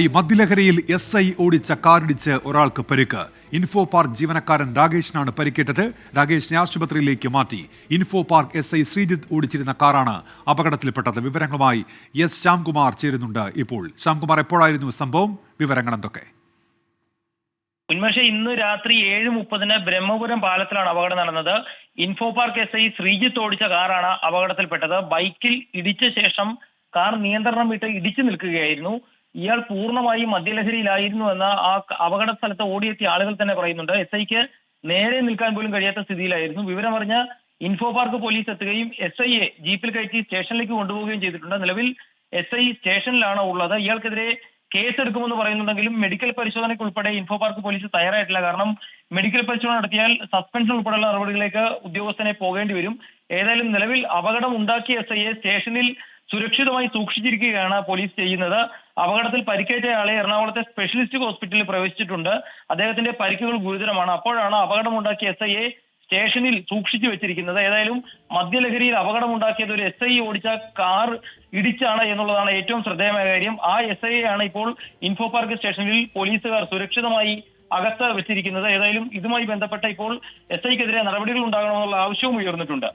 ഈ മദ്യലഹരിയിൽ SI ഓടിച്ച കാറിടിച്ച് ഒരാൾക്ക് പരിക്ക്. ഇൻഫോ പാർക്ക് ജീവനക്കാരൻ രാകേഷിനാണ് പരിക്കേറ്റത്. രാകേഷിനെ ആശുപത്രിയിലേക്ക് മാറ്റി. ഇൻഫോ പാർക്ക് SI ശ്രീജിത്ത് ഓടിച്ചിരുന്ന കാറാണ് അപകടത്തിൽപ്പെട്ടത്. വിവരങ്ങളുമായി ശ്യാംകുമാർ ചേരുന്നുണ്ട്. ഇപ്പോൾ ശ്യാംകുമാർ, എപ്പോഴായിരുന്നു സംഭവം? വിവരങ്ങൾ എന്തൊക്കെ? ഉന്മേഷ, ഇന്ന് രാത്രി 7:30 ബ്രഹ്മപുരം പാലത്തിലാണ് അപകടം നടന്നത്. ഇൻഫോ പാർക്ക് SI ശ്രീജിത്ത് ഓടിച്ച കാറാണ് അപകടത്തിൽപ്പെട്ടത്. ബൈക്കിൽ ഇടിച്ച ശേഷം കാർ നിയന്ത്രണം വിട്ട് ഇടിച്ചു നിൽക്കുകയായിരുന്നു. ഇയാൾ പൂർണ്ണമായും മദ്യലഹരിയിലായിരുന്നു എന്ന് ആ അപകട സ്ഥലത്ത് ഓടിയെത്തിയ ആളുകൾ തന്നെ പറയുന്നുണ്ട്. SIക്ക് നേരെ നിൽക്കാൻ പോലും കഴിയാത്ത സ്ഥിതിയിലായിരുന്നു. വിവരമറിഞ്ഞ ഇൻഫോ പാർക്ക് പോലീസ് എത്തുകയും SIയെ ജീപ്പിൽ കയറ്റി സ്റ്റേഷനിലേക്ക് കൊണ്ടുപോവുകയും ചെയ്തിട്ടുണ്ട്. നിലവിൽ SI സ്റ്റേഷനിലാണ് ഉള്ളത്. ഇയാൾക്കെതിരെ കേസെടുക്കുമെന്ന് പറയുന്നുണ്ടെങ്കിലും മെഡിക്കൽ പരിശോധനയ്ക്ക് ഉൾപ്പെടെ ഇൻഫോ പാർക്ക് പോലീസ് തയ്യാറായിട്ടില്ല. കാരണം മെഡിക്കൽ പരിശോധന നടത്തിയാൽ സസ്പെൻഷൻ ഉൾപ്പെടെയുള്ള നടപടികളിലേക്ക് ഉദ്യോഗസ്ഥനെ പോകേണ്ടി വരും. ഏതായാലും നിലവിൽ അപകടം ഉണ്ടാക്കിയ SIയെ സ്റ്റേഷനിൽ സുരക്ഷിതമായി സൂക്ഷിച്ചിരിക്കുകയാണ് പോലീസ് ചെയ്യുന്നത്. അപകടത്തിൽ പരിക്കേറ്റയാളെ എറണാകുളത്തെ സ്പെഷ്യലിസ്റ്റ് ഹോസ്പിറ്റലിൽ പ്രവേശിച്ചിട്ടുണ്ട്. അദ്ദേഹത്തിന്റെ പരിക്കുകൾ ഗുരുതരമാണ്. അപ്പോഴാണ് അപകടമുണ്ടാക്കിയ SIയെ സ്റ്റേഷനിൽ സൂക്ഷിച്ചു വെച്ചിരിക്കുന്നത്. ഏതായാലും മദ്യലഹരിയിൽ അപകടമുണ്ടാക്കിയത് ഒരു SI ഓടിച്ച കാർ ഇടിച്ചാണ് എന്നുള്ളതാണ് ഏറ്റവും ശ്രദ്ധേയമായ കാര്യം. ആ SIയെ ആണ് ഇപ്പോൾ ഇൻഫോ പാർക്ക് സ്റ്റേഷനിൽ പോലീസുകാർ സുരക്ഷിതമായി അകത്ത് വെച്ചിരിക്കുന്നത്. ഏതായാലും ഇതുമായി ബന്ധപ്പെട്ട ഇപ്പോൾ SIക്കെതിരെ നടപടികൾ ഉണ്ടാകണമെന്നുള്ള ആവശ്യവും ഉയർന്നിട്ടുണ്ട്.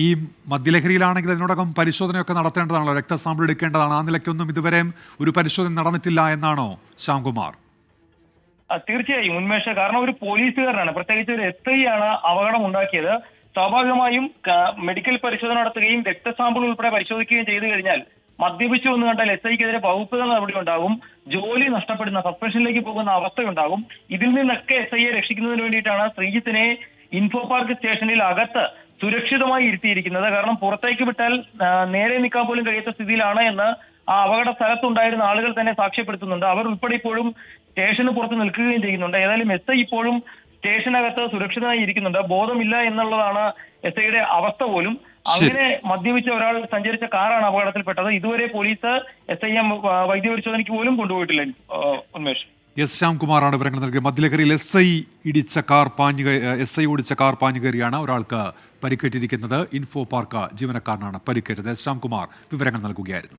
ഈ മദ്യലഹരിയിലാണെങ്കിൽ അതിനോടകം പരിശോധനയൊക്കെ നടത്തേണ്ടതാണല്ലോ, രക്തസാമ്പിൾ എടുക്കേണ്ടതാണ്. ആ നിലയ്ക്കൊന്നും ഇതുവരെയും ഒരു പരിശോധന നടന്നിട്ടില്ല എന്നാണോ ശ്യാംകുമാർ? തീർച്ചയായും ഉന്മേഷ, കാരണം ഒരു പോലീസുകാരനാണ്, പ്രത്യേകിച്ച് ഒരു SI ആണ് അപകടം ഉണ്ടാക്കിയത്. സ്വാഭാവികമായും മെഡിക്കൽ പരിശോധന നടത്തുകയും രക്തസാമ്പിൾ ഉൾപ്പെടെ പരിശോധിക്കുകയും ചെയ്തു കഴിഞ്ഞാൽ മദ്യപിച്ചു എന്ന് കണ്ടാൽ SIക്കെതിരെ വകുപ്പുകൾ നടപടി ഉണ്ടാകും. ജോലി നഷ്ടപ്പെടുന്ന, സസ്പെൻഷനിലേക്ക് പോകുന്ന അവസ്ഥയുണ്ടാകും. ഇതിൽ നിന്നൊക്കെ SIയെ രക്ഷിക്കുന്നതിന് വേണ്ടിയിട്ടാണ് ശ്രീജിത്തിനെ ഇൻഫോ പാർക്ക് സ്റ്റേഷനിൽ അകത്ത് സുരക്ഷിതമായി ഇരുത്തിയിരിക്കുന്നത്. കാരണം പുറത്തേക്ക് വിട്ടാൽ നേരെ നിൽക്കാൻ പോലും കഴിയാത്ത സ്ഥിതിയിലാണ് എന്ന് ആ അപകട സ്ഥലത്തുണ്ടായിരുന്ന ആളുകൾ തന്നെ സാക്ഷ്യപ്പെടുത്തുന്നുണ്ട്. അവർ ഉൾപ്പെടെ ഇപ്പോഴും സ്റ്റേഷന് പുറത്ത് നിൽക്കുകയും ചെയ്യുന്നുണ്ട്. ഏതായാലും SI ഇപ്പോഴും സ്റ്റേഷനകത്ത് സുരക്ഷിതമായി ഇരിക്കുന്നുണ്ട്. ബോധമില്ല എന്നുള്ളതാണ് SIയുടെ അവസ്ഥ പോലും. അങ്ങനെ മദ്യപിച്ച ഒരാൾ സഞ്ചരിച്ച കാറാണ് അപകടത്തിൽപ്പെട്ടത്. ഇതുവരെ പോലീസ് SIയെ വൈദ്യപരിശോധനയ്ക്ക് പോലും കൊണ്ടുപോയിട്ടില്ല. ഉന്മേഷ്, ശ്യാംകുമാറാണ് വിവരങ്ങൾ നൽകിയത്. മദ്യലഹരിയിൽ SI ഓടിച്ച കാർ പാഞ്ഞുകയറിയാണ് ഒരാൾക്ക് പരിക്കേറ്റിരിക്കുന്നത്. ഇൻഫോ പാർക്ക് ജീവനക്കാരനാണ് പരിക്കേറ്റത്. ശ്യാംകുമാർ വിവരങ്ങൾ നൽകുകയായിരുന്നു.